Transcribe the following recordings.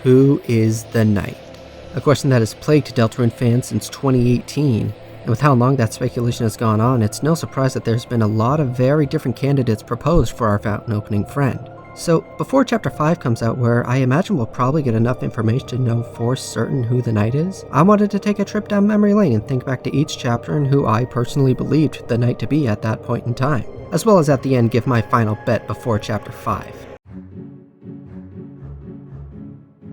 Who is the Knight? A question that has plagued Deltarune fans since 2018, and with how long that speculation has gone on, it's no surprise that there's been a lot of very different candidates proposed for our fountain opening friend. So, before Chapter 5 comes out, where I imagine we'll probably get enough information to know for certain who the Knight is, I wanted to take a trip down memory lane and think back to each chapter and who I personally believed the Knight to be at that point in time, as well as at the end give my final bet before Chapter 5.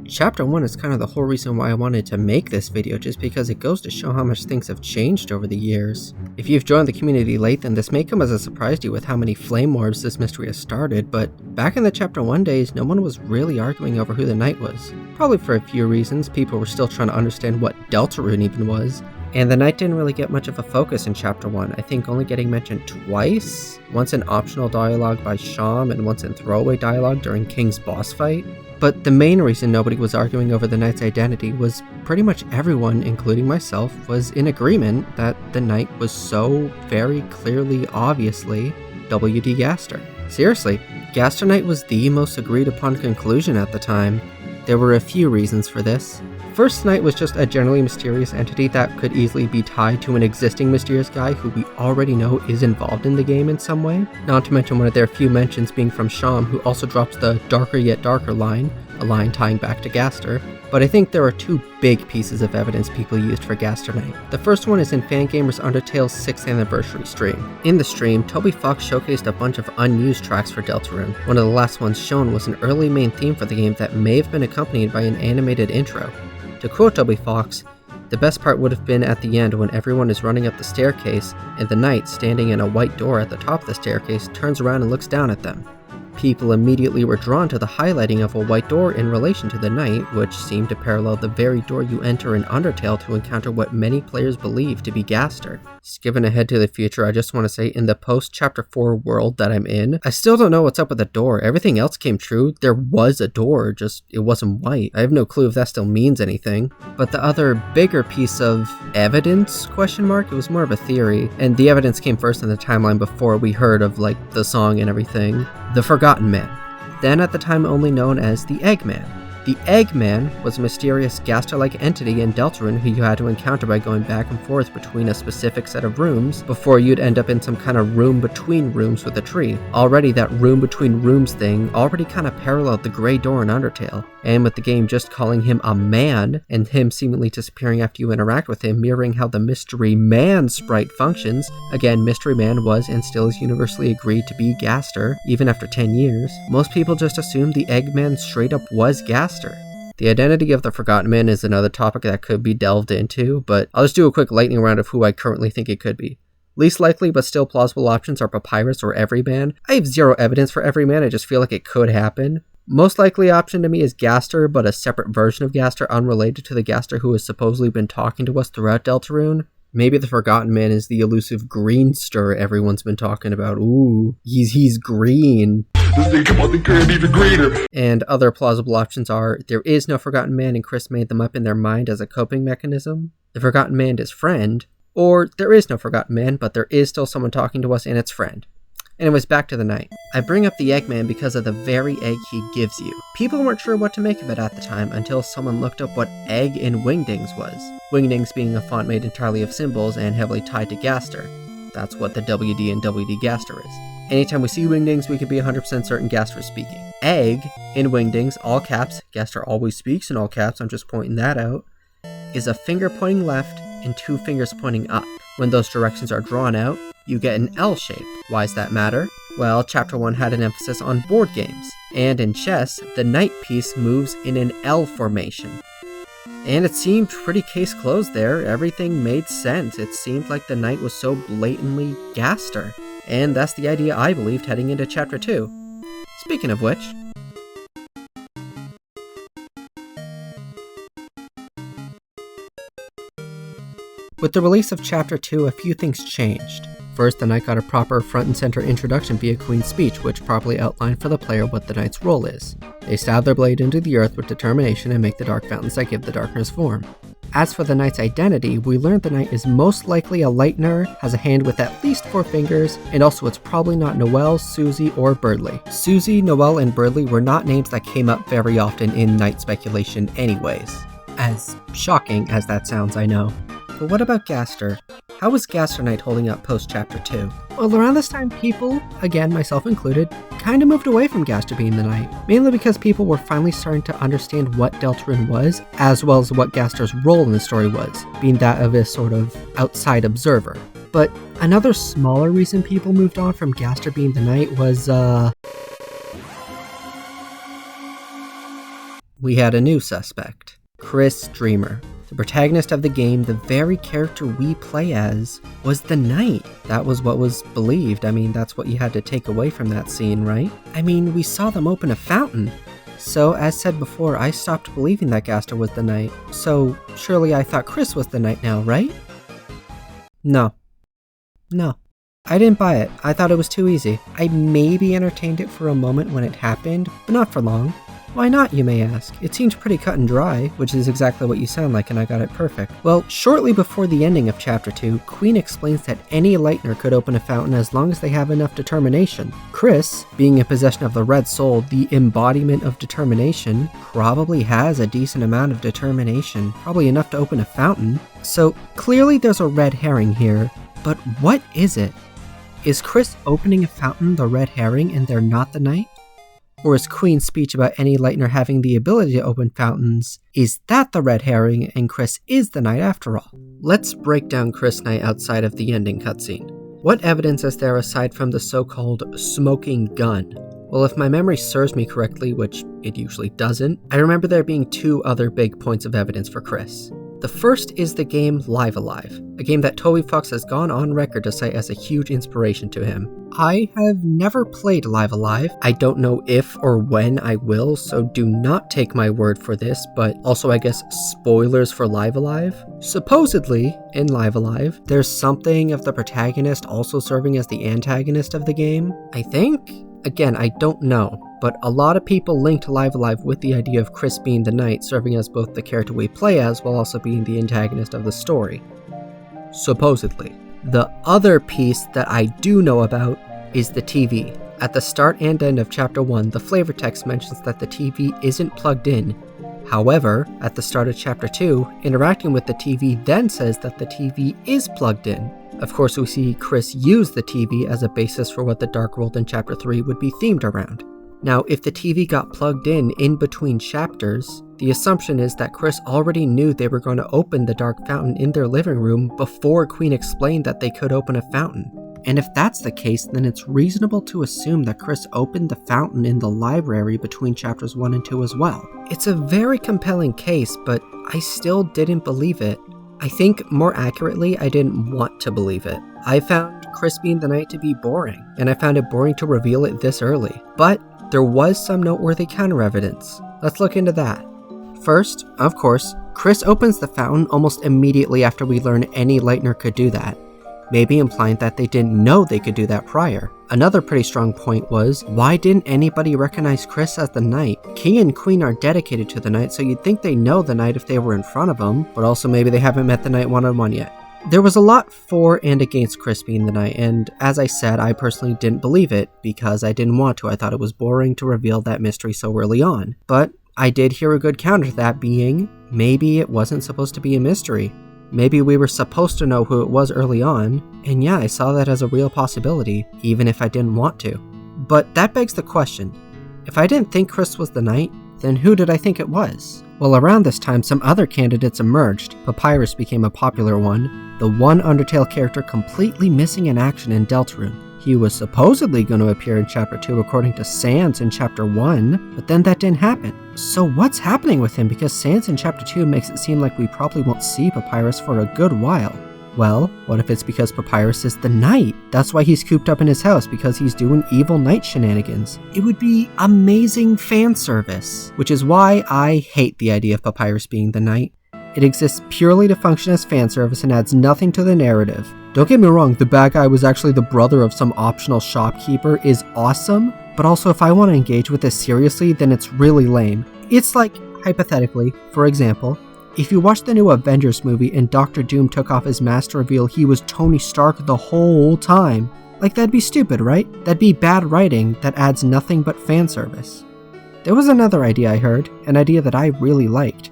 Chapter 1 is kind of the whole reason why I wanted to make this video, just because it goes to show how much things have changed over the years. If you've joined the community late, then this may come as a surprise to you with how many flame orbs this mystery has started, but back in the Chapter 1 days, no one was really arguing over who the Knight was. Probably for a few reasons. People were still trying to understand what Deltarune even was, and the Knight didn't really get much of a focus in Chapter 1, I think only getting mentioned twice, once in optional dialogue by Sham and once in throwaway dialogue during King's boss fight. But the main reason nobody was arguing over the Knight's identity was pretty much everyone, including myself, was in agreement that the Knight was so very clearly, obviously, W.D. Gaster. Seriously, Gaster Knight was the most agreed upon conclusion at the time. There were a few reasons for this. First, Knight was just a generally mysterious entity that could easily be tied to an existing mysterious guy who we already know is involved in the game in some way. Not to mention one of their few mentions being from Sham, who also drops the darker yet darker line, a line tying back to Gaster. But I think there are two big pieces of evidence people used for Gaster Knight. The first one is in Fangamer's Undertale's 6th anniversary stream. In the stream, Toby Fox showcased a bunch of unused tracks for Deltarune. One of the last ones shown was an early main theme for the game that may have been accompanied by an animated intro. To quote Toby Fox, "The best part would have been at the end when everyone is running up the staircase and the Knight, standing in a white door at the top of the staircase, turns around and looks down at them. People immediately were drawn to the highlighting of a white door in relation to the Knight, which seemed to parallel the very door you enter in Undertale to encounter what many players believe to be Gaster." Skipping ahead to the future, I just want to say, in the post-Chapter 4 world that I'm in, I still don't know what's up with the door. Everything else came true. There was a door, just it wasn't white. I have no clue if that still means anything. But the other bigger piece of evidence, it was more of a theory, and the evidence came first in the timeline before we heard of, like, the song and everything. The Forgotten Man, then at the time only known as the Eggman. The Eggman was a mysterious Gaster-like entity in Deltarune who you had to encounter by going back and forth between a specific set of rooms before you'd end up in some kind of room between rooms with a tree. Already that room between rooms thing already kind of paralleled the Grey Door in Undertale, and with the game just calling him a man and him seemingly disappearing after you interact with him, mirroring how the Mystery Man sprite functions. Again, Mystery Man was and still is universally agreed to be Gaster, even after 10 years. Most people just assumed the Eggman straight up was Gaster. The identity of the Forgotten Man is another topic that could be delved into, but I'll just do a quick lightning round of who I currently think it could be. Least likely but still plausible options are Papyrus or Everyman. I have zero evidence for Everyman, I just feel like it could happen. Most likely option to me is Gaster, but a separate version of Gaster unrelated to the Gaster who has supposedly been talking to us throughout Deltarune. Maybe the Forgotten Man is the elusive green stir everyone's been talking about. Ooh, he's green. Come on, the girl even greener. And other plausible options are there is no Forgotten Man and Chris made them up in their mind as a coping mechanism, the Forgotten Man is friend, or there is no Forgotten Man, but there is still someone talking to us and it's friend. Anyways, back to the Knight. I bring up the Eggman because of the very egg he gives you. People weren't sure what to make of it at the time until someone looked up what egg in Wingdings was. Wingdings being a font made entirely of symbols and heavily tied to Gaster. That's what the WD in WD Gaster is. Anytime we see Wingdings, we can be 100% certain Gaster is speaking. Egg in Wingdings, all caps, Gaster always speaks in all caps, I'm just pointing that out, is a finger pointing left and two fingers pointing up. When those directions are drawn out, you get an L shape. Why does that matter? Well, Chapter 1 had an emphasis on board games, and in chess, the knight piece moves in an L formation. And it seemed pretty case closed there. Everything made sense. It seemed like the knight was so blatantly Gaster. And that's the idea I believed heading into Chapter 2. Speaking of which, with the release of Chapter 2, a few things changed. First, the Knight got a proper front and center introduction via Queen's speech, which properly outlined for the player what the Knight's role is. They stab their blade into the earth with determination and make the dark fountains that give the darkness form. As for the knight's identity, we learned the knight is most likely a lightener, has a hand with at least 4 fingers, and also it's probably not Noelle, Susie, or Birdley. Susie, Noelle, and Birdley were not names that came up very often in knight speculation anyways. As shocking as that sounds, I know. But what about Gaster? How was Gaster Knight holding up post-Chapter 2? Well, around this time, people, again myself included, kinda moved away from Gaster being the knight, mainly because people were finally starting to understand what Deltarune was, as well as what Gaster's role in the story was, being that of a sort of outside observer. But another smaller reason people moved on from Gaster being the knight was, we had a new suspect. Chris Dreamer. The protagonist of the game, the very character we play as, was the knight. That was what was believed. I mean, that's what you had to take away from that scene, right? I mean, we saw them open a fountain. So, as said before, I stopped believing that Gaster was the knight. So, surely I thought Chris was the knight now, right? No. I didn't buy it. I thought it was too easy. I maybe entertained it for a moment when it happened, but not for long. Why not, you may ask? It seemed pretty cut and dry, which is exactly what you sound like, and I got it perfect. Well, shortly before the ending of Chapter 2, Queen explains that any lightener could open a fountain as long as they have enough determination. Chris, being in possession of the Red Soul, the embodiment of determination, probably has a decent amount of determination, probably enough to open a fountain. So, clearly there's a red herring here, but what is it? Is Chris opening a fountain the red herring and they're not the knight? Or is Queen's speech about any lightener having the ability to open fountains, is that the red herring and Chris is the knight after all? Let's break down Chris Knight outside of the ending cutscene. What evidence is there aside from the so-called smoking gun? Well, if my memory serves me correctly, which it usually doesn't, I remember there being 2 other big points of evidence for Chris. The first is the game Live Alive, a game that Toby Fox has gone on record to cite as a huge inspiration to him. I have never played Live Alive. I don't know if or when I will, so do not take my word for this, but also I guess spoilers for Live Alive. Supposedly, in Live Alive, there's something of the protagonist also serving as the antagonist of the game, I think? Again, I don't know, but a lot of people linked Live Alive with the idea of Chris being the knight, serving as both the character we play as while also being the antagonist of the story. Supposedly. The other piece that I do know about is the TV. At the start and end of Chapter 1, the flavor text mentions that the TV isn't plugged in. However, at the start of Chapter 2, interacting with the TV then says that the TV is plugged in. Of course, we see Chris use the TV as a basis for what the Dark World in Chapter 3 would be themed around. Now, if the TV got plugged in between chapters, the assumption is that Chris already knew they were going to open the Dark Fountain in their living room before Queen explained that they could open a fountain. And if that's the case, then it's reasonable to assume that Chris opened the fountain in the library between chapters 1 and 2 as well. It's a very compelling case, but I still didn't believe it. I think, more accurately, I didn't want to believe it. I found Chris being the knight to be boring, and I found it boring to reveal it this early. But there was some noteworthy counter-evidence. Let's look into that. First, of course, Chris opens the fountain almost immediately after we learn any lightener could do that, maybe implying that they didn't know they could do that prior. Another pretty strong point was, why didn't anybody recognize Chris as the knight? King and Queen are dedicated to the knight, so you'd think they know the knight if they were in front of him, but also maybe they haven't met the knight one-on-one yet. There was a lot for and against Chris being the knight, and as I said, I personally didn't believe it, because I didn't want to. I thought it was boring to reveal that mystery so early on. But I did hear a good counter to that being, maybe it wasn't supposed to be a mystery. Maybe we were supposed to know who it was early on, and yeah, I saw that as a real possibility, even if I didn't want to. But that begs the question, if I didn't think Chris was the knight, then who did I think it was? Well, around this time, some other candidates emerged. Papyrus became a popular one, the one Undertale character completely missing in action in Deltarune. He was supposedly going to appear in Chapter 2 according to Sans in Chapter 1, but then that didn't happen. So what's happening with him? Because Sans in Chapter 2 makes it seem like we probably won't see Papyrus for a good while. Well, what if it's because Papyrus is the knight? That's why he's cooped up in his house, because he's doing evil knight shenanigans. It would be amazing fan service, which is why I hate the idea of Papyrus being the knight. It exists purely to function as fan service and adds nothing to the narrative. Don't get me wrong, the bad guy was actually the brother of some optional shopkeeper is awesome, but also if I want to engage with this seriously, then it's really lame. It's like, hypothetically, for example, If you watch the new Avengers movie and Doctor Doom took off his mask to reveal he was Tony Stark the whole time, like that'd be stupid, right? That'd be bad writing that adds nothing but fan service. There was another idea I heard, an idea that I really liked.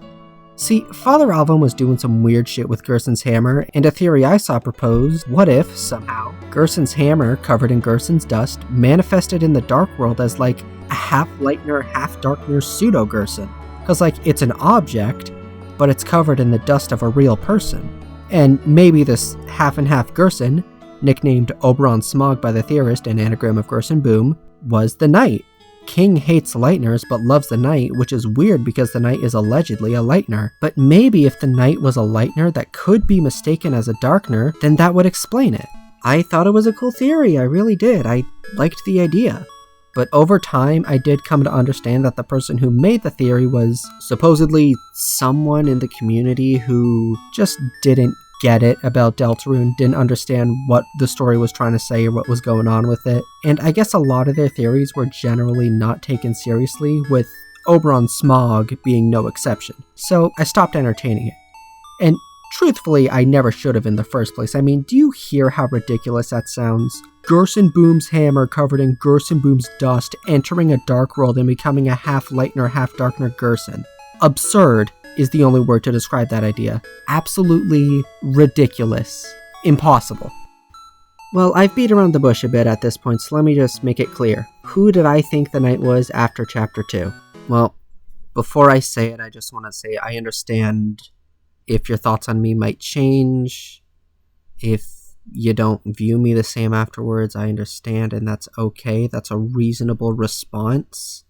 See, Father Alvin was doing some weird shit with Gerson's hammer, and a theory I saw proposed, what if, somehow, Gerson's hammer, covered in Gerson's dust, manifested in the Dark World as like a half-Lightner, half-Darkner pseudo-Gerson? Cause like, it's an object, but it's covered in the dust of a real person. And maybe this half-and-half Gerson, nicknamed Oberon Smog by the theorist and anagram of Gerson Boom, was the Knight. King hates Lightners but loves the Knight, which is weird because the Knight is allegedly a Lightner. But maybe if the Knight was a Lightner that could be mistaken as a Darkner, then that would explain it. I thought it was a cool theory, I really did. I liked the idea. But over time, I did come to understand that the person who made the theory was supposedly someone in the community who just didn't get it about Deltarune, didn't understand what the story was trying to say or what was going on with it. And I guess a lot of their theories were generally not taken seriously, with Oberon Smog being no exception. So I stopped entertaining it. And truthfully, I never should have in the first place. I mean, do you hear how ridiculous that sounds? Gerson Boom's hammer covered in Gerson Boom's dust, entering a dark world and becoming a half-Lightner, half-Darkner Gerson. Absurd is the only word to describe that idea. Absolutely ridiculous. Impossible. Well, I've beat around the bush a bit at this point, so let me just make it clear. Who did I think the Knight was after Chapter 2? Well, before I say it, I just want to say I understand if your thoughts on me might change. If you don't view me the same afterwards, I understand, and that's okay. That's a reasonable response.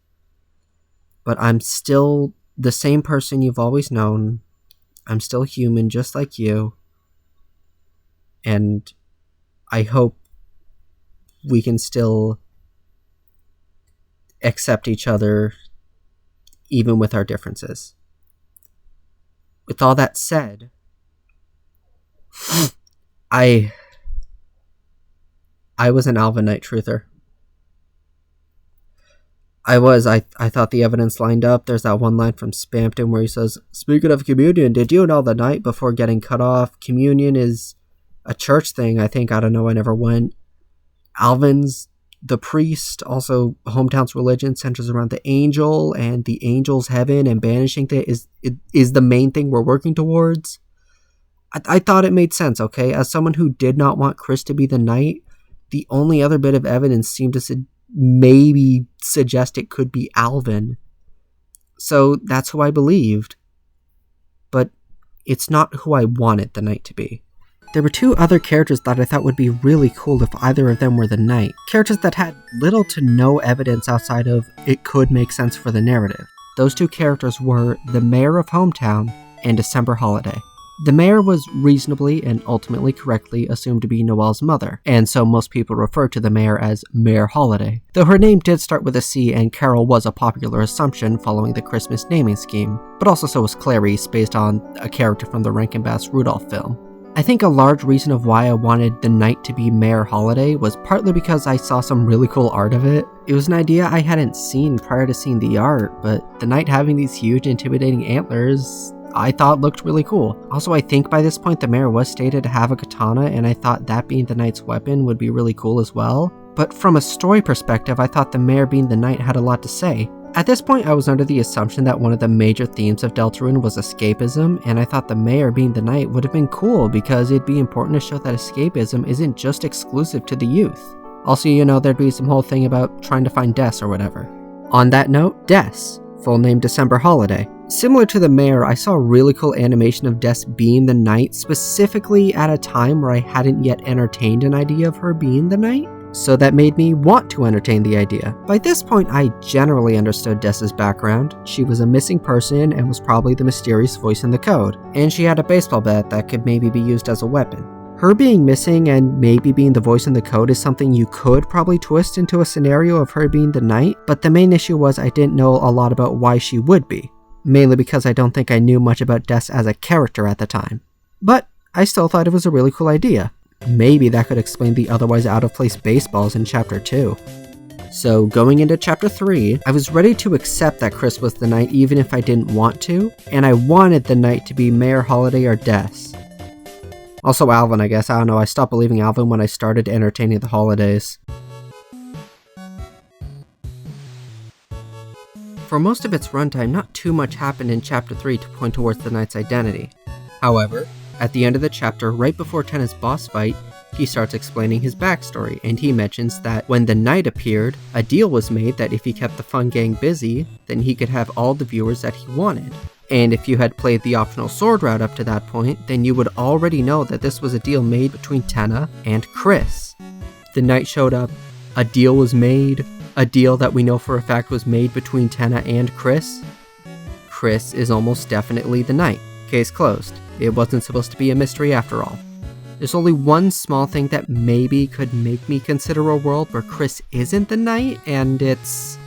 But I'm still the same person you've always known. I'm still human, just like you. And I hope we can still accept each other, even with our differences. With all that said, I was an Alvin Knight truther. I thought the evidence lined up. There's that one line from Spampton where he says, "Speaking of communion, did you know the night before getting cut off, communion is a church thing? I think, I don't know, I never went." Alvin's the priest, also hometown's religion centers around the angel and the angel's heaven, and banishing it is the main thing we're working towards. I thought it made sense, okay? As someone who did not want Chris to be the Knight, the only other bit of evidence seemed to maybe suggest it could be Alvin. So that's who I believed. But it's not who I wanted the Knight to be. There were two other characters that I thought would be really cool if either of them were the Knight. Characters that had little to no evidence outside of it could make sense for the narrative. Those two characters were the Mayor of Hometown and December Holiday. The mayor was reasonably and ultimately correctly assumed to be Noelle's mother, and so most people refer to the mayor as Mayor Holiday, though her name did start with a C and Carol was a popular assumption following the Christmas naming scheme, but also so was Clarice based on a character from the Rankin Bass Rudolph film. I think a large reason of why I wanted the Knight to be Mayor Holiday was partly because I saw some really cool art of it. It was an idea I hadn't seen prior to seeing the art, but the Knight having these huge intimidating antlers I thought looked really cool. Also, I think by this point the mayor was stated to have a katana, and I thought that being the Knight's weapon would be really cool as well. But from a story perspective, I thought the mayor being the Knight had a lot to say. At this point, I was under the assumption that one of the major themes of Deltarune was escapism, and I thought the mayor being the Knight would have been cool because it'd be important to show that escapism isn't just exclusive to the youth. Also, you know, there'd be some whole thing about trying to find Des or whatever. On that note, Des, full name December Holiday. Similar to the mayor, I saw a really cool animation of Des being the Knight, specifically at a time where I hadn't yet entertained an idea of her being the Knight, so that made me want to entertain the idea. By this point, I generally understood Des's background. She was a missing person and was probably the mysterious voice in the code, and she had a baseball bat that could maybe be used as a weapon. Her being missing and maybe being the voice in the code is something you could probably twist into a scenario of her being the Knight, but the main issue was I didn't know a lot about why she would be. Mainly because I don't think I knew much about Des as a character at the time. But I still thought it was a really cool idea. Maybe that could explain the otherwise out-of-place baseballs in Chapter 2. So going into chapter 3, I was ready to accept that Chris was the knight even if I didn't want to, and I wanted the knight to be Mayor, Holiday, or Des. Also Alvin, I guess. I don't know, I stopped believing Alvin when I started entertaining the holidays. For most of its runtime, not too much happened in chapter 3 to point towards the knight's identity. However, at the end of the chapter, right before Tenna's boss fight, he starts explaining his backstory, and he mentions that when the knight appeared, a deal was made that if he kept the fun gang busy, then he could have all the viewers that he wanted. And if you had played the optional sword route up to that point, then you would already know that this was a deal made between Tenna and Chris. The knight showed up, a deal was made, a deal that we know for a fact was made between Tenna and Chris. Chris is almost definitely the knight. Case closed. It wasn't supposed to be a mystery after all. There's only one small thing that maybe could make me consider a world where Chris isn't the knight, and it's...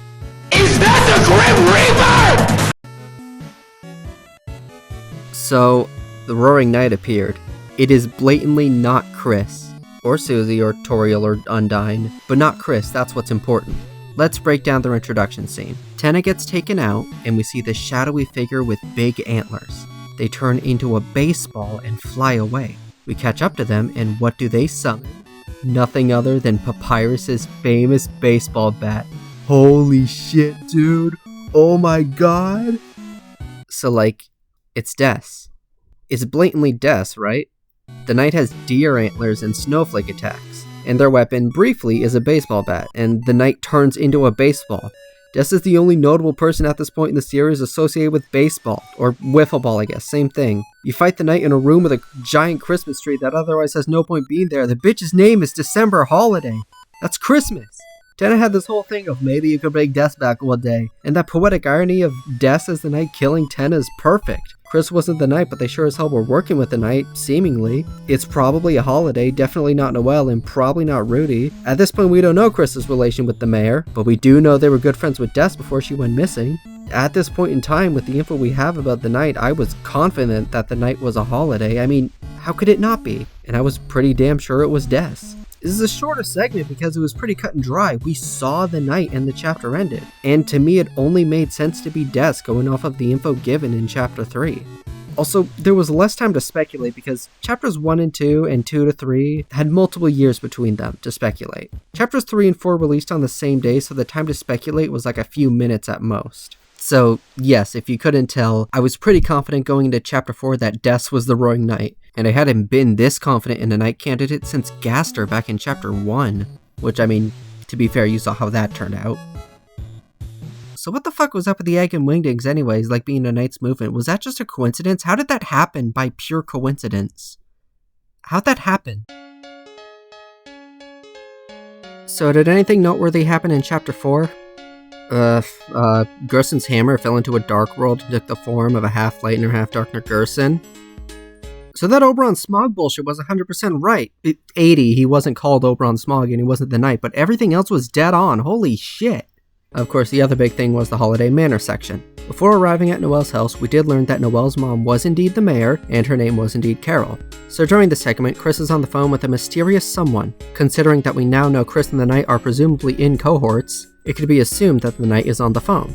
Is that the Grim Reaper?! So, the Roaring Knight appeared. It is blatantly not Chris, or Susie, or Toriel, or Undyne, but not Chris, that's what's important. Let's break down their introduction scene. Tenna gets taken out, and we see this shadowy figure with big antlers. They turn into a baseball and fly away. We catch up to them, and what do they summon? Nothing other than Papyrus's famous baseball bat. Holy shit, dude! Oh my god! So, like, it's Des. It's blatantly Des, right? The knight has deer antlers and snowflake attacks, and their weapon, briefly, is a baseball bat, and the knight turns into a baseball. Des is the only notable person at this point in the series associated with baseball, or wiffle ball I guess, same thing. You fight the knight in a room with a giant Christmas tree that otherwise has no point being there. The bitch's name is December Holiday. That's Christmas. Tenna had this whole thing of maybe you could bring Des back one day, and that poetic irony of Des as the knight killing Tenna is perfect. Chris wasn't the knight, but they sure as hell were working with the knight, seemingly. It's probably a Holiday, definitely not Noelle, and probably not Rudy. At this point, we don't know Chris's relation with the mayor, but we do know they were good friends with Des before she went missing. At this point in time, with the info we have about the knight, I was confident that the knight was a Holiday. I mean, how could it not be? And I was pretty damn sure it was Des. This is a shorter segment because it was pretty cut and dry. We saw the knight and the chapter ended. And to me, it only made sense to be Des going off of the info given in chapter 3. Also, there was less time to speculate because chapters 1 and 2 and 2 to 3 had multiple years between them to speculate. Chapters 3 and 4 released on the same day, so the time to speculate was like a few minutes at most. So, yes, if you couldn't tell, I was pretty confident going into chapter 4 that Des was the Roaring Knight. And I hadn't been this confident in a knight candidate since Gaster back in chapter 1. Which, I mean, to be fair, you saw how that turned out. So what the fuck was up with the egg and wingdings anyways, like being a knight's movement? Was that just a coincidence? How did that happen by pure coincidence? How'd that happen? So did anything noteworthy happen in chapter 4? Gerson's hammer fell into a dark world and took the form of a half lightner, half darkner Gerson. So that Oberon Smog bullshit was 100% right. 80, he wasn't called Oberon Smog and he wasn't the knight, but everything else was dead on. Holy shit. Of course, the other big thing was the Holiday Manor section. Before arriving at Noelle's house, we did learn that Noelle's mom was indeed the mayor, and her name was indeed Carol. So during the segment, Chris is on the phone with a mysterious someone. Considering that we now know Chris and the knight are presumably in cohorts, it could be assumed that the knight is on the phone.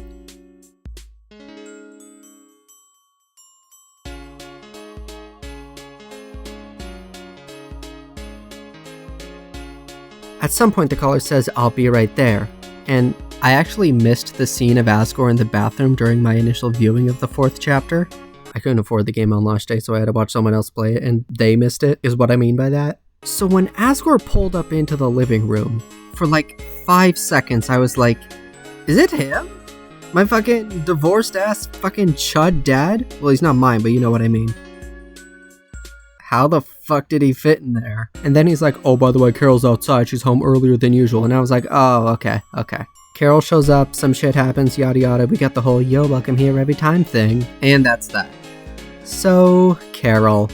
At some point the caller says, "I'll be right there," and I actually missed the scene of Asgore in the bathroom during my initial viewing of the 4th chapter. I couldn't afford the game on launch day, so I had to watch someone else play it, and they missed it, is what I mean by that. So when Asgore pulled up into the living room, for like 5 seconds I was like, is it him? My fucking divorced ass fucking chud dad? Well, he's not mine, but you know what I mean. How the fuck did he fit in there? And then he's like, oh, by the way, Carol's outside, she's home earlier than usual. And I was like, oh, okay. Carol shows up, some shit happens, yada yada, we got the whole yo, welcome here every time thing. And that's that. So, Carol.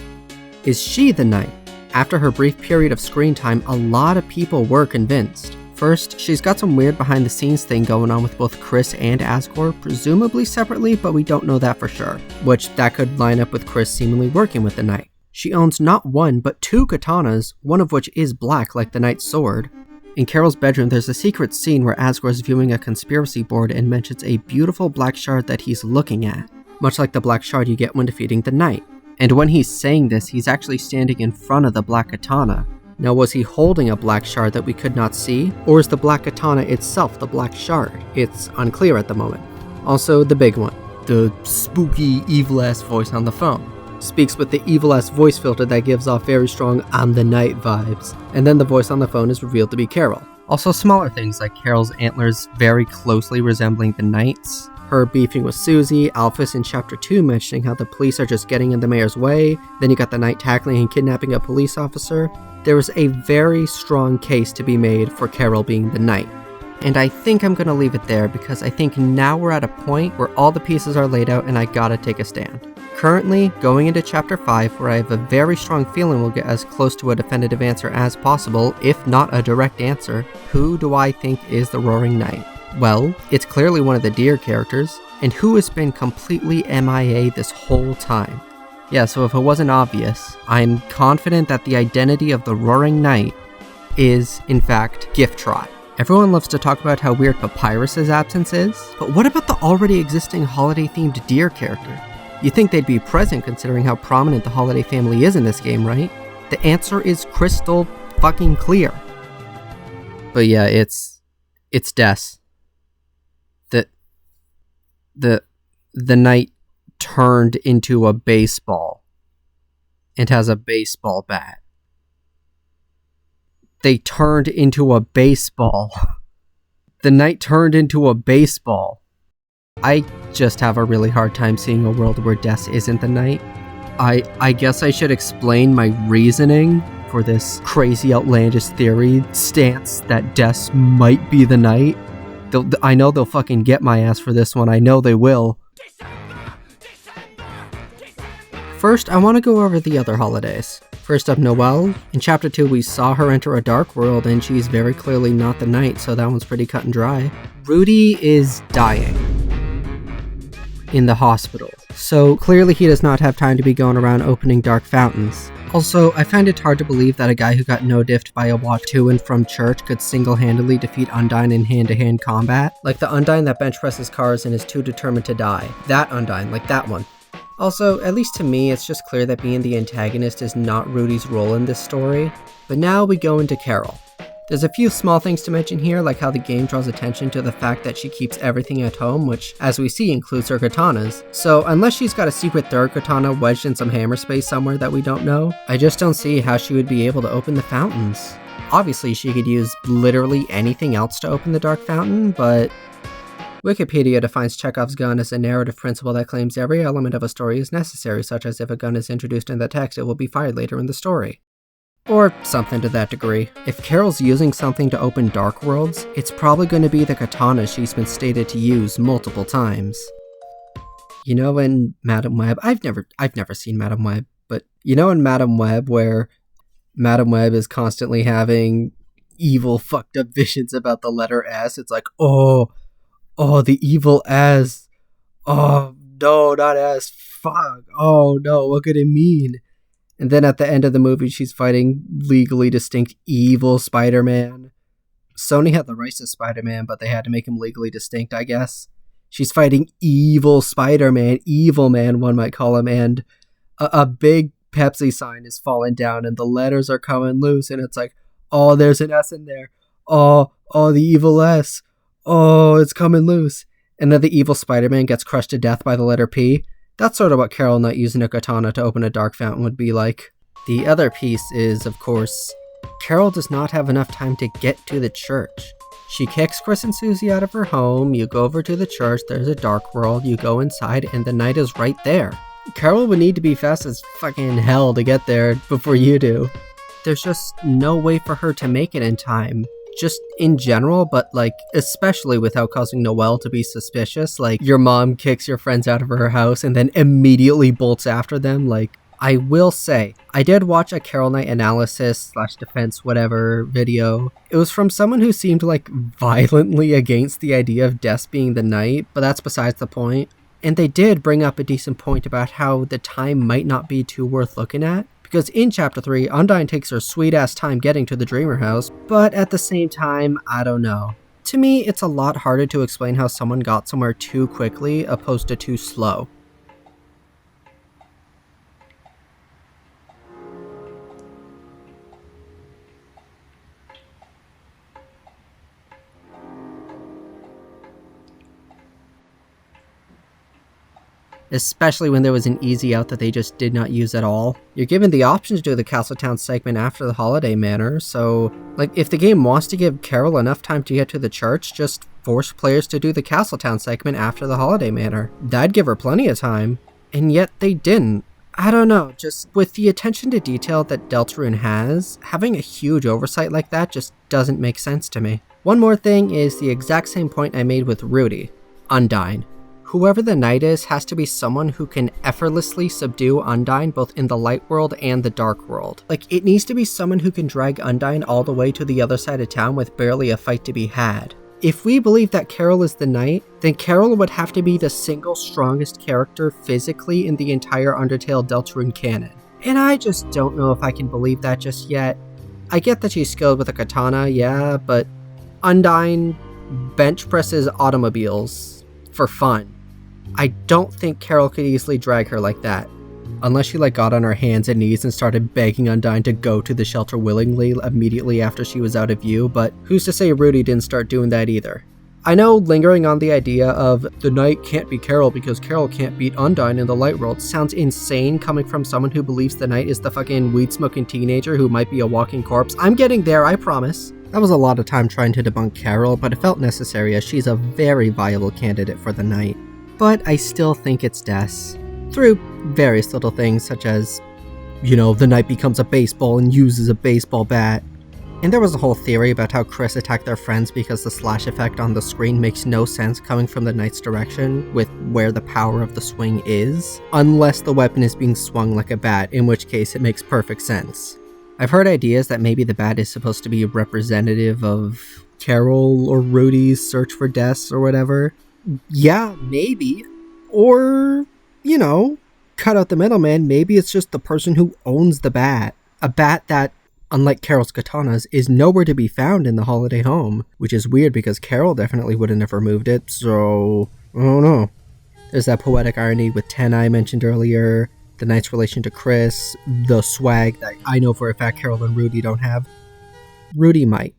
Is she the knight? After her brief period of screen time, a lot of people were convinced. First, she's got some weird behind the scenes thing going on with both Chris and Asgore, presumably separately, but we don't know that for sure. Which, that could line up with Chris seemingly working with the knight. She owns not one, but 2 katanas, one of which is black like the knight's sword. In Carol's bedroom, there's a secret scene where Asgore is viewing a conspiracy board and mentions a beautiful black shard that he's looking at, much like the black shard you get when defeating the knight. And when he's saying this, he's actually standing in front of the black katana. Now, was he holding a black shard that we could not see, or is the black katana itself the black shard? It's unclear at the moment. Also, the big one, the spooky, evil-ass voice on the phone. Speaks with the evil-ass voice filter that gives off very strong I'm the Knight vibes. And then the voice on the phone is revealed to be Carol. Also smaller things like Carol's antlers very closely resembling the Knight's, her beefing with Susie, Alphys in Chapter 2 mentioning how the police are just getting in the mayor's way, then you got the Knight tackling and kidnapping a police officer. There is a very strong case to be made for Carol being the Knight. And I think I'm gonna leave it there because I think now we're at a point where all the pieces are laid out and I gotta take a stand. Currently, going into Chapter 5, where I have a very strong feeling we'll get as close to a definitive answer as possible, if not a direct answer, who do I think is the Roaring Knight? Well, it's clearly one of the Deer characters, and who has been completely MIA this whole time? Yeah, so if it wasn't obvious, I'm confident that the identity of the Roaring Knight is, in fact, Gift Trot. Everyone loves to talk about how weird Papyrus's absence is, but what about the already existing holiday-themed Deer character? You think they'd be present considering how prominent the Holiday family is in this game, right? The answer is crystal fucking clear. But yeah, it's Des. The knight turned into a baseball and has a baseball bat. They turned into a baseball. The knight turned into a baseball. I just have a really hard time seeing a world where Des isn't the knight. I guess I should explain my reasoning for this crazy outlandish theory stance that Des might be the knight. I know they'll fucking get my ass for this one. I know they will. First, I want to go over the other holidays. First up, Noelle. In Chapter 2, we saw her enter a dark world, and she's very clearly not the knight, so that one's pretty cut and dry. Rudy is dying in the hospital, so clearly he does not have time to be going around opening dark fountains. Also, I find it hard to believe that a guy who got no-diffed by a walk to and from church could single-handedly defeat Undyne in hand-to-hand combat. Like the Undyne that bench presses cars and is too determined to die. That Undyne, like that one. Also, at least to me, it's just clear that being the antagonist is not Rudy's role in this story. But now we go into Carol. There's a few small things to mention here, like how the game draws attention to the fact that she keeps everything at home, which, as we see, includes her katanas. So unless she's got a secret third katana wedged in some hammer space somewhere that we don't know, I just don't see how she would be able to open the fountains. Obviously, she could use literally anything else to open the dark fountain, but Wikipedia defines Chekhov's gun as a narrative principle that claims every element of a story is necessary, such as if a gun is introduced in the text, it will be fired later in the story. Or something to that degree. If Carol's using something to open dark worlds, it's probably going to be the katana she's been stated to use multiple times. You know in Madam Web, I've never seen Madam Web, but you know in Madam Web where Madam Web is constantly having evil fucked up visions about the letter S, it's like, oh, the evil S. Oh, no, not S. Fuck. Oh, no, what could it mean? And then at the end of the movie, she's fighting legally distinct evil Spider-Man. Sony had the rights to Spider-Man, but they had to make him legally distinct, I guess. She's fighting evil Spider-Man, evil man, one might call him, and a big Pepsi sign is falling down, and the letters are coming loose, and it's like, oh, there's an S in there. Oh, the evil S. Oh, it's coming loose. And then the evil Spider-Man gets crushed to death by the letter P. That's sort of what Carol not using a katana to open a dark fountain would be like. The other piece is, of course, Carol does not have enough time to get to the church. She kicks Chris and Susie out of her home, you go over to the church, there's a dark world, you go inside, and the knight is right there. Carol would need to be fast as fucking hell to get there before you do. There's just no way for her to make it in time. Just in general, but like especially without causing Noelle to be suspicious. Like your mom kicks your friends out of her house and then immediately bolts after them. Like, I will say, I did watch a Carol Knight analysis / defense whatever video. It was from someone who seemed like violently against the idea of Des being the knight, but that's besides the point. And they did bring up a decent point about how the time might not be too worth looking at, Because in Chapter 3, Undyne takes her sweet-ass time getting to the Dreamer House, but at the same time, I don't know. To me, it's a lot harder to explain how someone got somewhere too quickly opposed to too slow. Especially when there was an easy out that they just did not use at all. You're given the option to do the Castletown segment after the Holiday Manor, so like if the game wants to give Carol enough time to get to the church, just force players to do the Castletown segment after the Holiday Manor. That'd give her plenty of time, and yet they didn't. I don't know, just with the attention to detail that Deltarune has, having a huge oversight like that just doesn't make sense to me. One more thing is the exact same point I made with Rudy, Undyne. Whoever the knight is has to be someone who can effortlessly subdue Undyne both in the light world and the dark world. Like, it needs to be someone who can drag Undyne all the way to the other side of town with barely a fight to be had. If we believe that Carol is the knight, then Carol would have to be the single strongest character physically in the entire Undertale Deltarune canon. And I just don't know if I can believe that just yet. I get that she's skilled with a katana, yeah, but Undyne bench presses automobiles for fun. I don't think Carol could easily drag her like that. Unless she got on her hands and knees and started begging Undyne to go to the shelter willingly immediately after she was out of view, but who's to say Rudy didn't start doing that either. I know lingering on the idea of the knight can't be Carol because Carol can't beat Undyne in the light world sounds insane coming from someone who believes the knight is the fucking weed-smoking teenager who might be a walking corpse. I'm getting there, I promise. That was a lot of time trying to debunk Carol, but it felt necessary as she's a very viable candidate for the knight. But I still think it's Des. Through various little things such as, the knight becomes a baseball and uses a baseball bat. And there was a whole theory about how Chris attacked their friends because the slash effect on the screen makes no sense coming from the knight's direction with where the power of the swing is, unless the weapon is being swung like a bat, in which case it makes perfect sense. I've heard ideas that maybe the bat is supposed to be representative of Carol or Rudy's search for Des or whatever. Yeah, maybe. Or, cut out the middleman, maybe it's just the person who owns the bat. A bat that, unlike Carol's katanas, is nowhere to be found in the holiday home, which is weird because Carol definitely wouldn't have removed it, so I don't know. There's that poetic irony with Tenai I mentioned earlier, the knight's relation to Chris, the swag that I know for a fact Carol and Rudy don't have. Rudy might.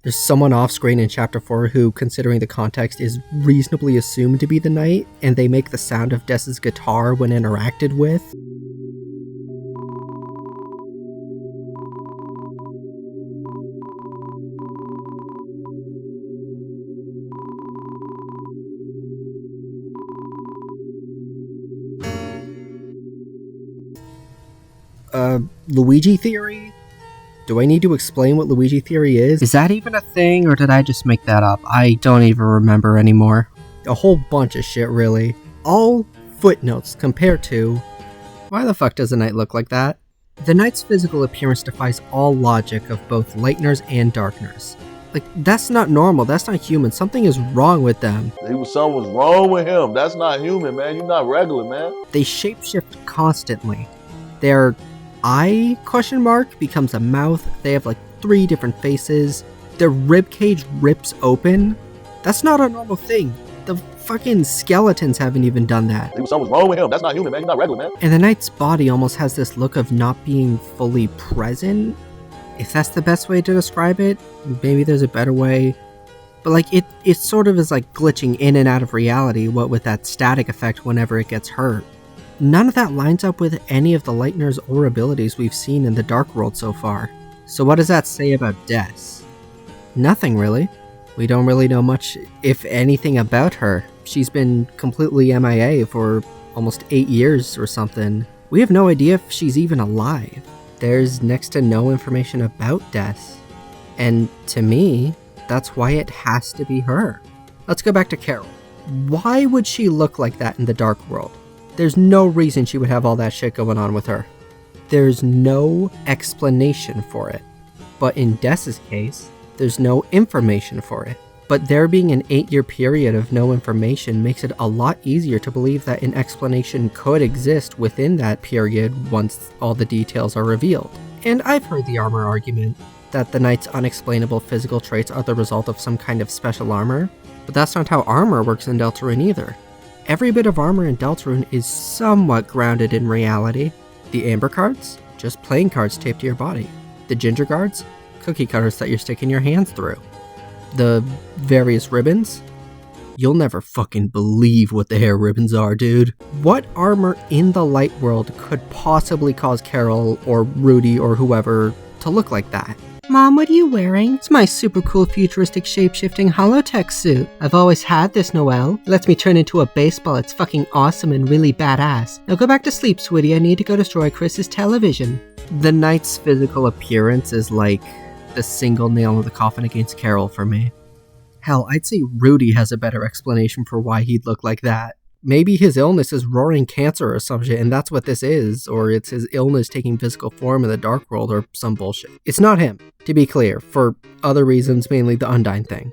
There's someone off-screen in Chapter 4 who, considering the context, is reasonably assumed to be the knight, and they make the sound of Des's guitar when interacted with. Luigi theory? Do I need to explain what Luigi theory is? Is that even a thing, or did I just make that up? I don't even remember anymore. A whole bunch of shit, really. All footnotes compared to... Why the fuck does the knight look like that? The knight's physical appearance defies all logic of both lightners and darkners. That's not normal, that's not human, something is wrong with them. Something was wrong with him, that's not human, man, you're not regular, man. They shapeshift constantly. Their eye becomes a mouth. They have 3 different faces. Their ribcage rips open. That's not a normal thing. The fucking skeletons haven't even done that. Something's wrong with him. That's not human, man. You're not regular, man. And the knight's body almost has this look of not being fully present. If that's the best way to describe it, maybe there's a better way. But it sort of is glitching in and out of reality, what with that static effect whenever it gets hurt. None of that lines up with any of the Lightner's or abilities we've seen in the Dark World so far. So what does that say about Des? Nothing really. We don't really know much, if anything, about her. She's been completely MIA for almost 8 years or something. We have no idea if she's even alive. There's next to no information about Des. And to me, that's why it has to be her. Let's go back to Carol. Why would she look like that in the Dark World? There's no reason she would have all that shit going on with her. There's no explanation for it. But in Des's case, there's no information for it. But there being an 8-year period of no information makes it a lot easier to believe that an explanation could exist within that period once all the details are revealed. And I've heard the armor argument, that the knight's unexplainable physical traits are the result of some kind of special armor, but that's not how armor works in Deltarune either. Every bit of armor in Deltarune is somewhat grounded in reality. The amber cards? Just playing cards taped to your body. The ginger guards? Cookie cutters that you're sticking your hands through. The various ribbons? You'll never fucking believe what the hair ribbons are, dude. What armor in the light world could possibly cause Carol or Rudy or whoever to look like that? Mom, what are you wearing? It's my super cool futuristic shape-shifting holotech suit. I've always had this, Noelle. It lets me turn into a baseball. It's fucking awesome and really badass. Now go back to sleep, sweetie. I need to go destroy Chris's television. The knight's physical appearance is like the single nail in the coffin against Carol for me. Hell, I'd say Rudy has a better explanation for why he'd look like that. Maybe his illness is roaring cancer or some shit, and that's what this is, or it's his illness taking physical form in the dark world or some bullshit. It's not him, to be clear, for other reasons, mainly the Undyne thing.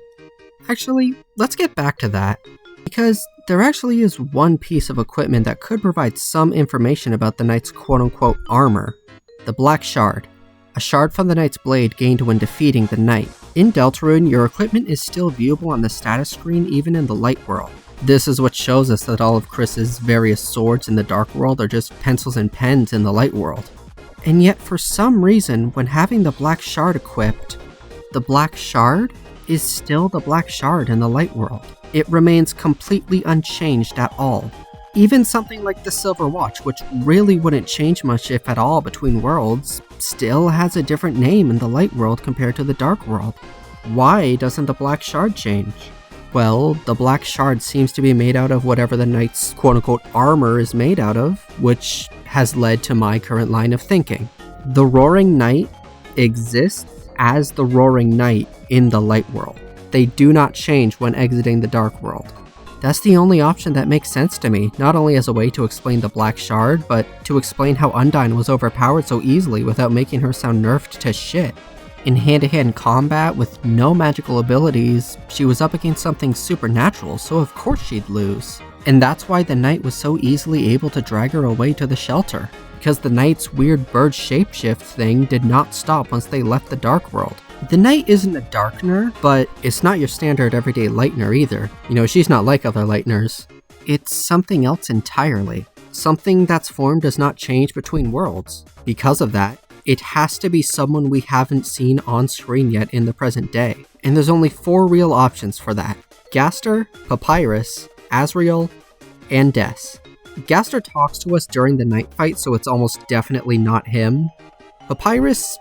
Actually, let's get back to that, because there actually is one piece of equipment that could provide some information about the knight's quote-unquote armor. The Black Shard. A shard from the knight's blade gained when defeating the knight. In Deltarune, your equipment is still viewable on the status screen even in the light world. This is what shows us that all of Chris's various swords in the dark world are just pencils and pens in the light world. And yet for some reason, when having the Black Shard equipped, the Black Shard is still the Black Shard in the light world. It remains completely unchanged at all. Even something like the Silver Watch, which really wouldn't change much if at all between worlds, still has a different name in the light world compared to the dark world. Why doesn't the Black Shard change? Well, the Black Shard seems to be made out of whatever the knight's quote-unquote armor is made out of, which has led to my current line of thinking. The Roaring Knight exists as the Roaring Knight in the light world. They do not change when exiting the dark world. That's the only option that makes sense to me, not only as a way to explain the Black Shard, but to explain how Undyne was overpowered so easily without making her sound nerfed to shit. In hand-to-hand combat with no magical abilities, she was up against something supernatural, so of course she'd lose. And that's why the knight was so easily able to drag her away to the shelter, because the knight's weird bird shapeshift thing did not stop once they left the dark world. The knight isn't a darkener, but it's not your standard everyday lightener either. You know, she's not like other lighteners. It's something else entirely. Something that's form does not change between worlds. Because of that, it has to be someone we haven't seen on screen yet in the present day. And there's only 4 real options for that. Gaster, Papyrus, Asriel, and Des. Gaster talks to us during the night fight, so it's almost definitely not him. Papyrus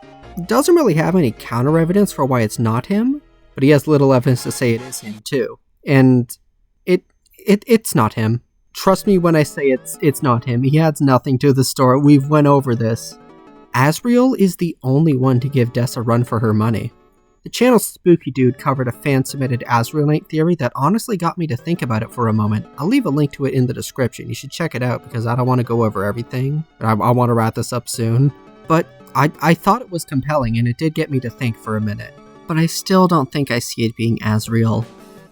doesn't really have any counter evidence for why it's not him, but he has little evidence to say it is him too. And it's not him. Trust me when I say it's not him. He adds nothing to the story. We've went over this. Asriel is the only one to give Des a run for her money. The channel's Spooky Dude covered a fan-submitted Asriel Knight theory that honestly got me to think about it for a moment. I'll leave a link to it in the description. You should check it out because I don't want to go over everything. I want to wrap this up soon. But I thought it was compelling and it did get me to think for a minute. But I still don't think I see it being Asriel.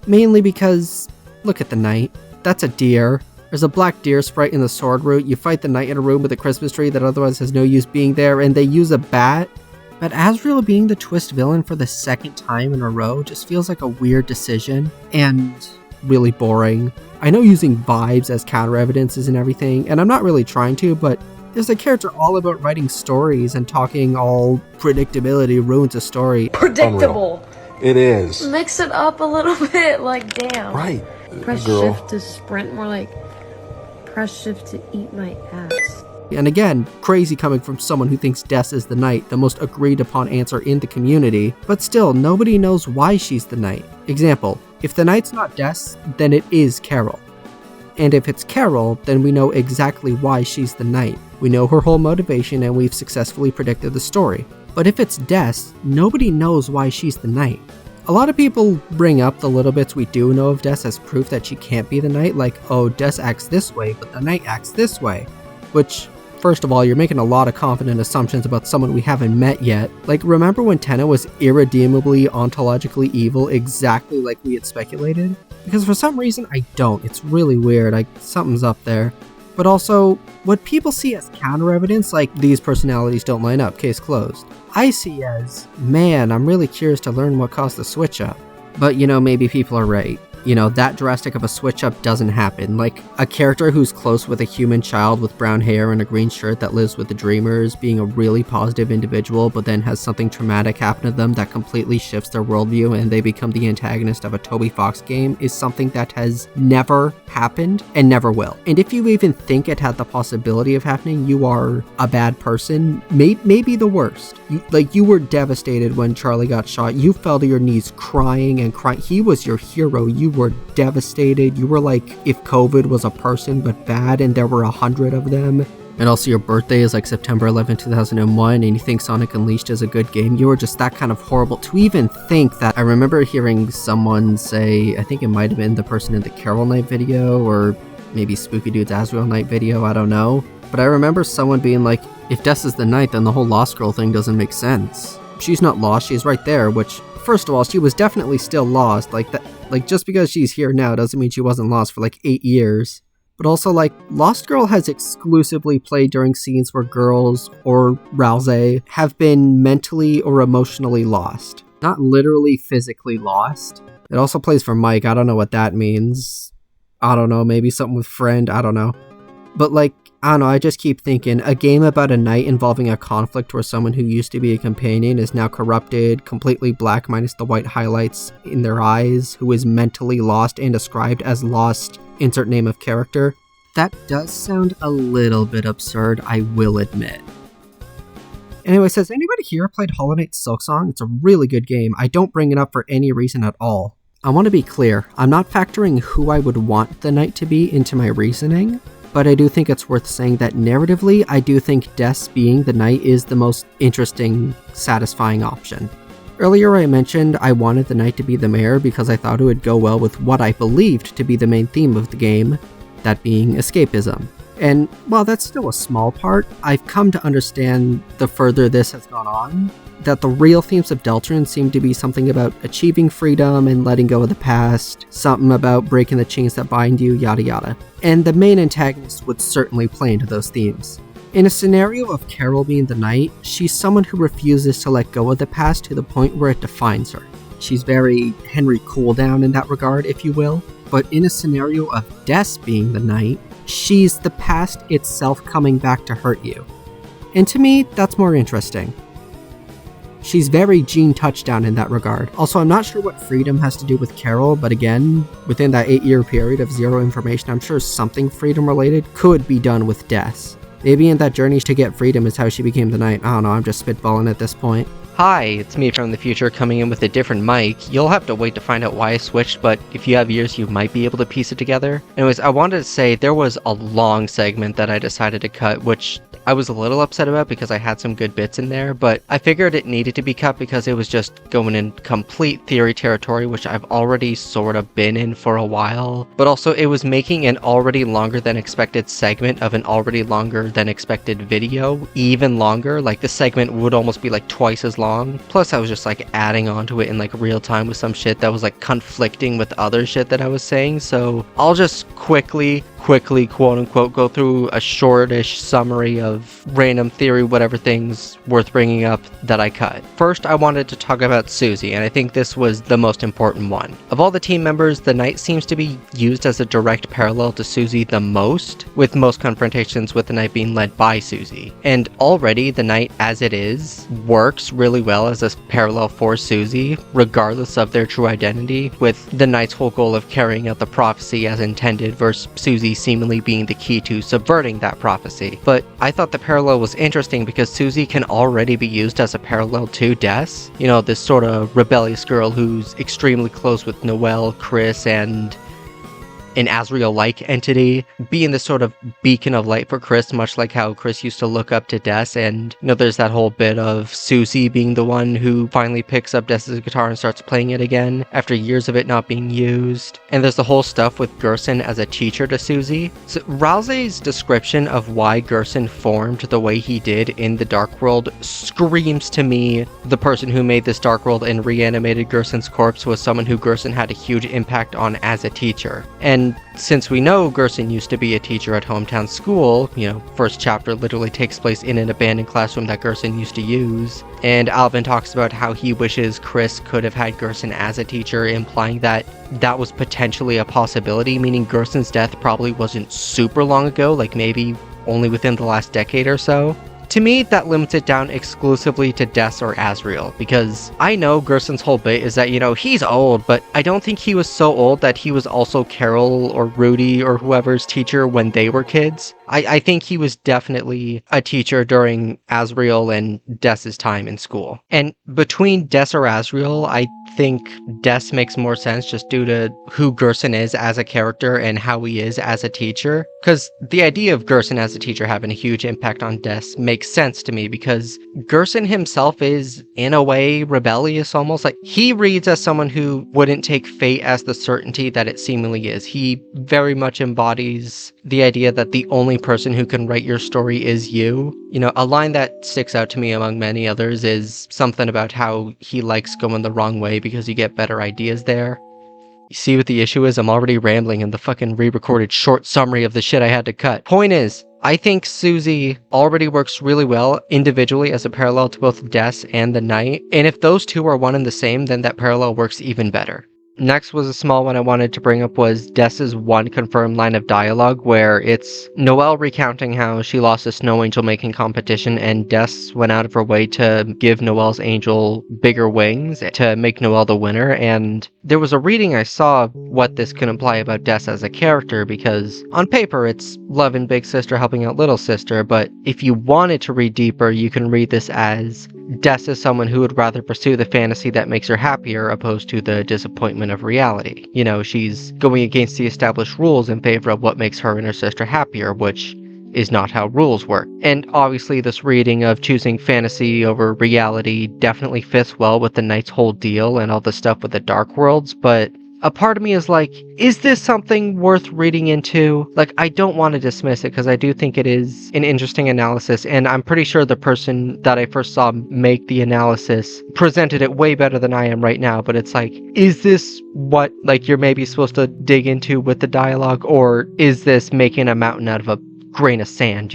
Mainly because, look at the knight. That's a deer. There's a black deer sprite in the sword route. You fight the knight in a room with a Christmas tree that otherwise has no use being there, and they use a bat. But Asriel being the twist villain for the 2nd time in a row just feels like a weird decision, and really boring. I know using vibes as counter evidence isn't everything, and I'm not really trying to, but there's a character all about writing stories and talking all predictability ruins a story. Predictable. Unreal. It is. Mix it up a little bit, like damn. Right. Press Girl. shift to sprint, more like press shift to eat my ass. And again, crazy coming from someone who thinks Des is the knight, the most agreed upon answer in the community, but still, nobody knows why she's the knight. Example, if the knight's not Des, then it is Carol. And if it's Carol, then we know exactly why she's the knight. We know her whole motivation and we've successfully predicted the story. But if it's Des, nobody knows why she's the knight. A lot of people bring up the little bits we do know of Des as proof that she can't be the knight, like, oh, Des acts this way, but the knight acts this way. Which, First of all, you're making a lot of confident assumptions about someone we haven't met yet. Like, remember when Tenna was irredeemably ontologically evil exactly like we had speculated? Because for some reason I don't. It's really weird. Something's up there. But also, what people see as counter evidence, like these personalities don't line up, case closed, I see as, man, I'm really curious to learn what caused the switch up. But maybe people are right. That drastic of a switch up doesn't happen. Like, a character who's close with a human child with brown hair and a green shirt that lives with the Dreamers being a really positive individual, but then has something traumatic happen to them that completely shifts their worldview and they become the antagonist of a Toby Fox game is something that has never happened and never will. And if you even think it had the possibility of happening, you are a bad person, maybe the worst. You were devastated when Charlie got shot. You fell to your knees crying and crying. He was your hero. You were devastated. You were like if COVID was a person but bad and there were 100 of them. And also your birthday is like September 11, 2001 and you think Sonic Unleashed is a good game. You were just that kind of horrible. To even think that, I remember hearing someone say, I think it might have been the person in the Carol Night video or maybe Spooky Dude's Azrael Night video, I don't know. But I remember someone being like, if Des is the Knight, then the whole Lost Girl thing doesn't make sense. She's not lost, she's right there, which, first of all, she was definitely still lost. Like, just because she's here now doesn't mean she wasn't lost for like 8 years. But also, like, Lost Girl has exclusively played during scenes where girls, or Rousey, have been mentally or emotionally lost. Not literally physically lost. It also plays for Mike, I don't know what that means. I don't know, maybe something with friend, I don't know. But like, I don't know, I just keep thinking, a game about a knight involving a conflict where someone who used to be a companion is now corrupted, completely black minus the white highlights in their eyes, who is mentally lost and described as lost, insert name of character. That does sound a little bit absurd, I will admit. Anyway, has anybody here played Hollow Knight Silksong? It's a really good game. I don't bring it up for any reason at all. I want to be clear, I'm not factoring who I would want the knight to be into my reasoning, but I do think it's worth saying that narratively, I do think Des being the knight is the most interesting, satisfying option. Earlier I mentioned I wanted the knight to be the mayor because I thought it would go well with what I believed to be the main theme of the game, that being escapism. And while that's still a small part, I've come to understand the further this has gone on, that the real themes of Deltarune seem to be something about achieving freedom and letting go of the past, something about breaking the chains that bind you, yada yada. And the main antagonist would certainly play into those themes. In a scenario of Carol being the knight, she's someone who refuses to let go of the past to the point where it defines her. She's very Henry Cooldown in that regard, if you will. But in a scenario of Des being the knight, she's the past itself coming back to hurt you. And to me, that's more interesting. She's very Gene Touchdown in that regard. Also, I'm not sure what freedom has to do with Carol, but again, within that 8-year period of zero information, I'm sure something freedom related could be done with Des. Maybe in that journey to get freedom is how she became the knight. I don't know, I'm just spitballing at this point. Hi, it's me from the future coming in with a different mic. You'll have to wait to find out why I switched, but if you have ears, you might be able to piece it together. Anyways, I wanted to say there was a long segment that I decided to cut, which I was a little upset about because I had some good bits in there, but I figured it needed to be cut because it was just going in complete theory territory, which I've already sort of been in for a while. But also, it was making an already longer than expected segment of an already longer than expected video even longer. Like, the segment would almost be like twice as long. Plus, I was just like adding on to it in like real time with some shit that was like conflicting with other shit that I was saying. So I'll just quickly quote unquote go through a shortish summary of random theory whatever things worth bringing up that I cut. First, I wanted to talk about Susie, and I think this was the most important one. Of all the team members, the knight seems to be used as a direct parallel to Susie the most, with most confrontations with the knight being led by Susie. And already the knight as it is works really well as a parallel for Susie, regardless of their true identity, with the knight's whole goal of carrying out the prophecy as intended versus Susie seemingly being the key to subverting that prophecy. But I thought the parallel was interesting because Susie can already be used as a parallel to Des. You know, this sort of rebellious girl who's extremely close with Noelle, Chris, and an Asriel-like entity, being this sort of beacon of light for Chris, much like how Chris used to look up to Des. And, there's that whole bit of Susie being the one who finally picks up Des's guitar and starts playing it again after years of it not being used. And there's the whole stuff with Gerson as a teacher to Susie. So Rousey's description of why Gerson formed the way he did in the Dark World screams to me the person who made this Dark World and reanimated Gerson's corpse was someone who Gerson had a huge impact on as a teacher. And since we know Gerson used to be a teacher at Hometown School, first chapter literally takes place in an abandoned classroom that Gerson used to use, and Alvin talks about how he wishes Chris could have had Gerson as a teacher, implying that that was potentially a possibility, meaning Gerson's death probably wasn't super long ago, like maybe only within the last decade or so. To me, that limits it down exclusively to Des or Asriel, because I know Gerson's whole bit is that, he's old, but I don't think he was so old that he was also Carol or Rudy or whoever's teacher when they were kids. I think he was definitely a teacher during Asriel and Des's time in school. And between Des or Asriel, I think Des makes more sense just due to who Gerson is as a character and how he is as a teacher. Because the idea of Gerson as a teacher having a huge impact on Des makes sense to me, because Gerson himself is, in a way, rebellious almost. Like, he reads as someone who wouldn't take fate as the certainty that it seemingly is. He very much embodies the idea that the only person who can write your story is you. A line that sticks out to me among many others is something about how he likes going the wrong way because you get better ideas there. You see what the issue is? I'm already rambling in the fucking re-recorded short summary of the shit I had to cut. Point is, I think Susie already works really well individually as a parallel to both Des and the Knight, and if those two are one and the same, then that parallel works even better. Next was a small one I wanted to bring up was Des's one confirmed line of dialogue where it's Noelle recounting how she lost a snow angel making competition and Des went out of her way to give Noelle's angel bigger wings to make Noelle the winner. And there was a reading I saw what this could imply about Des as a character, because on paper it's loving big sister helping out little sister, but if you wanted to read deeper, you can read this as Des is someone who would rather pursue the fantasy that makes her happier opposed to the disappointment of reality. She's going against the established rules in favor of what makes her and her sister happier, which is not how rules work. And obviously this reading of choosing fantasy over reality definitely fits well with the Knight's whole deal and all the stuff with the Dark Worlds, but a part of me is like, is this something worth reading into? Like, I don't want to dismiss it because I do think it is an interesting analysis, and I'm pretty sure the person that I first saw make the analysis presented it way better than I am right now, but it's like, is this what, you're maybe supposed to dig into with the dialogue, or is this making a mountain out of a grain of sand,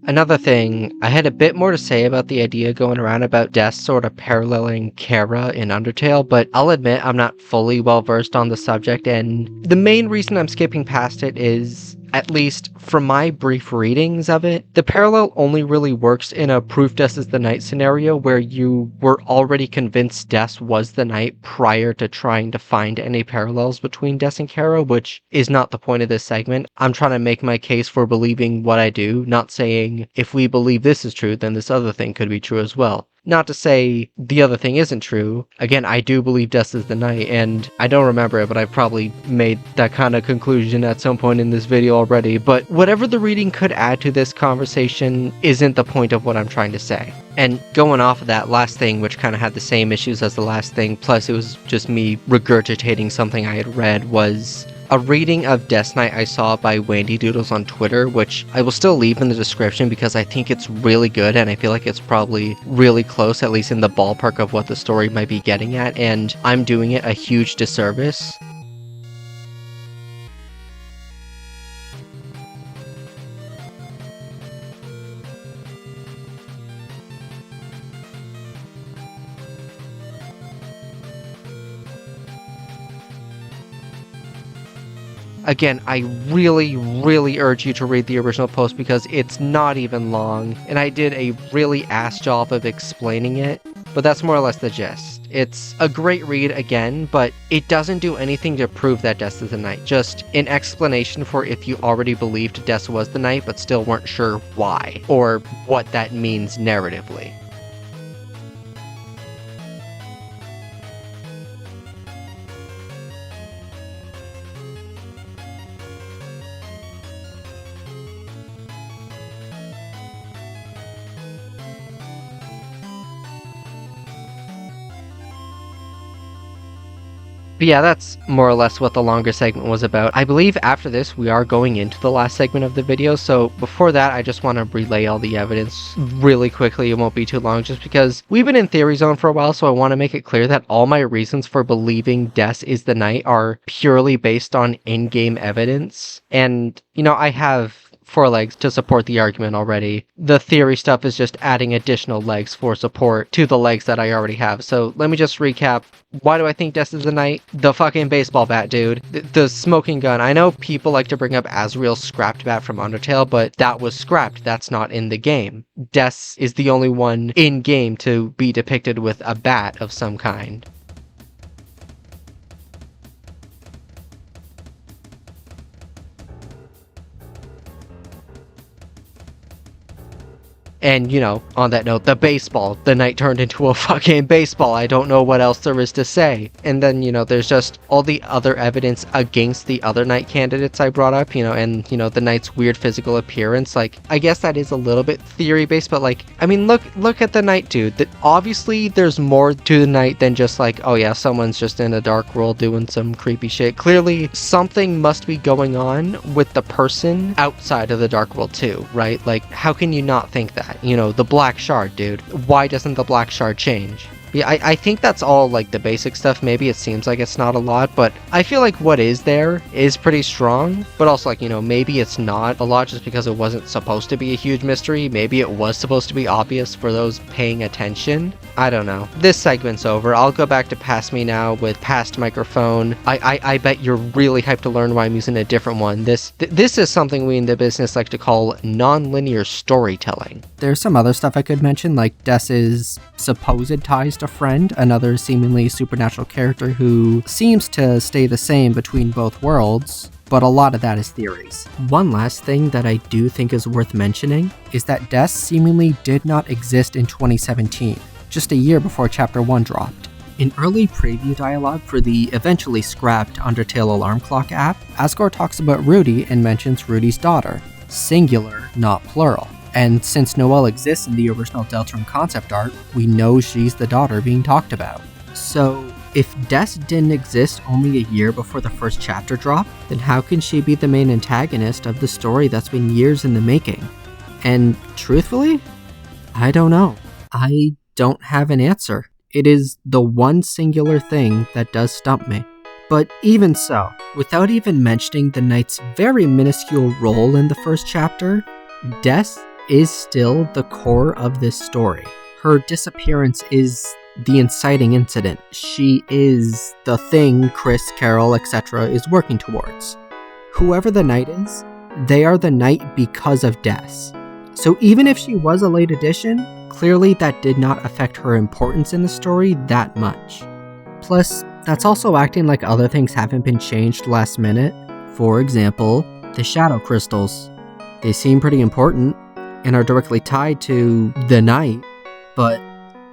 Another thing, I had a bit more to say about the idea going around about Des sort of paralleling Kara in Undertale, but I'll admit I'm not fully well versed on the subject, and the main reason I'm skipping past it is, at least from my brief readings of it, the parallel only really works in a proof Des is the Knight scenario where you were already convinced Des was the Knight prior to trying to find any parallels between Des and Kara, which is not the point of this segment. I'm trying to make my case for believing what I do, not saying if we believe this is true, then this other thing could be true as well. Not to say the other thing isn't true. Again, I do believe Des is the Knight, and I don't remember it, but I've probably made that kind of conclusion at some point in this video already. But whatever the reading could add to this conversation isn't the point of what I'm trying to say. And going off of that last thing, which kind of had the same issues as the last thing, plus it was just me regurgitating something I had read, was a reading of Death Knight I saw by Wandy Doodles on Twitter, which I will still leave in the description because I think it's really good and I feel like it's probably really close, at least in the ballpark of what the story might be getting at, and I'm doing it a huge disservice. Again, I really urge you to read the original post because it's not even long, and I did a really ass job of explaining it, but that's more or less the gist. It's a great read again, but it doesn't do anything to prove that Des is the Knight, just an explanation for if you already believed Des was the Knight but still weren't sure why, or what that means narratively. But yeah, that's more or less what the longer segment was about. I believe after this, we are going into the last segment of the video, so before that, I just want to relay all the evidence really quickly. It won't be too long, just because we've been in Theory Zone for a while, so I want to make it clear that all my reasons for believing Des is the knight are purely based on in-game evidence. And, you know, I have 4 legs to support the argument already. The theory stuff is just adding additional legs for support to the legs that I already have. So let me just recap. Why do I think Des is the knight? The fucking baseball bat, dude. The smoking gun. I know people like to bring up Azrael's scrapped bat from Undertale, but that was scrapped. That's not in the game. Des is the only one in game to be depicted with a bat of some kind. And, you know, on that note, the baseball. The knight turned into a fucking baseball. I don't know what else there is to say. And then, you know, there's just all the other evidence against the other knight candidates I brought up, you know, and, you know, the knight's weird physical appearance. Like, I guess that is a little bit theory-based, but, like, I mean, look at the knight, dude. Obviously, there's more to the knight than just, like, oh yeah, someone's just in a dark world doing some creepy shit. Clearly, something must be going on with the person outside of the dark world, too, right? Like, how can you not think that? You know, the black shard, dude. Why doesn't the black shard change? Yeah, I think that's all, like, the basic stuff. Maybe it seems like it's not a lot, but I feel like what is there is pretty strong, but also, like, you know, maybe it's not a lot just because it wasn't supposed to be a huge mystery. Maybe it was supposed to be obvious for those paying attention. I don't know. This segment's over. I'll go back to Past Me Now with Past Microphone. I bet you're really hyped to learn why I'm using a different one. This is something we in the business like to call non-linear storytelling. There's some other stuff I could mention, like Des's supposed ties to Friend, another seemingly supernatural character who seems to stay the same between both worlds, but a lot of that is theories. One last thing that I do think is worth mentioning is that Des seemingly did not exist in 2017, just a year before Chapter 1 dropped. In early preview dialogue for the eventually scrapped Undertale Alarm Clock app, Asgore talks about Rudy and mentions Rudy's daughter, singular, not plural. And since Noelle exists in the original Deltarune concept art, we know she's the daughter being talked about. So, if Des didn't exist only a year before the first chapter dropped, then how can she be the main antagonist of the story that's been years in the making? And truthfully, I don't know. I don't have an answer. It is the one singular thing that does stump me. But even so, without even mentioning the knight's very minuscule role in the first chapter, Des is still the core of this story. Her disappearance is the inciting incident. She is the thing Chris, Carol, etc. is working towards. Whoever the knight is, they are the knight because of Des. So even if she was a late addition, clearly that did not affect her importance in the story that much. Plus, that's also acting like other things haven't been changed last minute. For example, the shadow crystals. They seem pretty important and are directly tied to the knight, but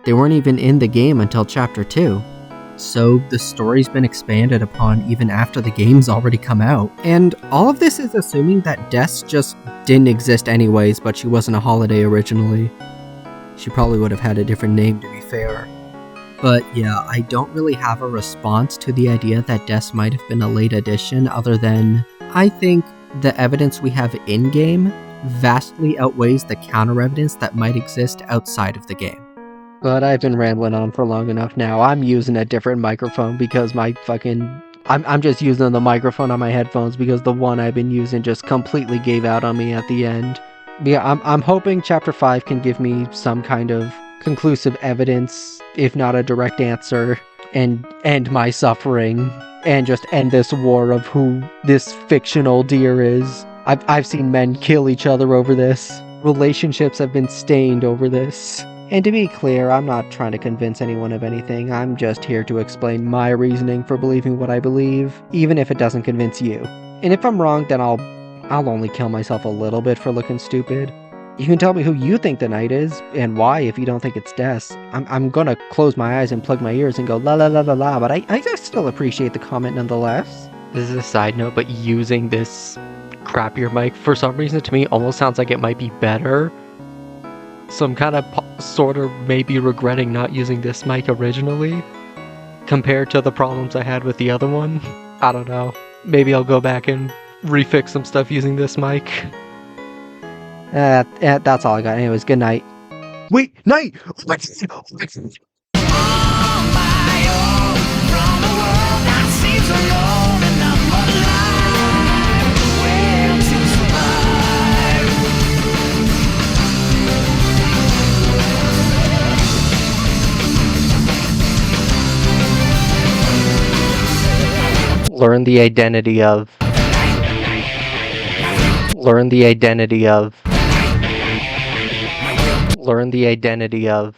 they weren't even in the game until Chapter 2. So the story's been expanded upon even after the game's already come out. And all of this is assuming that Des just didn't exist anyways, but she wasn't a holiday originally. She probably would have had a different name, to be fair. But yeah, I don't really have a response to the idea that Des might have been a late addition, other than I think the evidence we have in-game vastly outweighs the counter-evidence that might exist outside of the game. But I've been rambling on for long enough now. I'm using a different microphone because my fucking... I'm just using the microphone on my headphones because the one I've been using just completely gave out on me at the end. But yeah, I'm hoping Chapter 5 can give me some kind of conclusive evidence, if not a direct answer, and end my suffering, and just end this war of who this fictional deer is. I've seen men kill each other over this. Relationships have been stained over this. And to be clear, I'm not trying to convince anyone of anything. I'm just here to explain my reasoning for believing what I believe, even if it doesn't convince you. And if I'm wrong, then I'll only kill myself a little bit for looking stupid. You can tell me who you think the knight is, and why if you don't think it's Des. I'm gonna close my eyes and plug my ears and go la la la la la, but I still appreciate the comment nonetheless. This is a side note, but using this crappier mic for some reason to me almost sounds like it might be better. So I'm kind of sort of maybe regretting not using this mic originally. compared to the problems I had with the other one. I don't know. Maybe I'll go back and refix some stuff using this mic. That's all I got. Anyways, good night. Wait, night! Learn the identity of. Learn the identity of. Learn the identity of.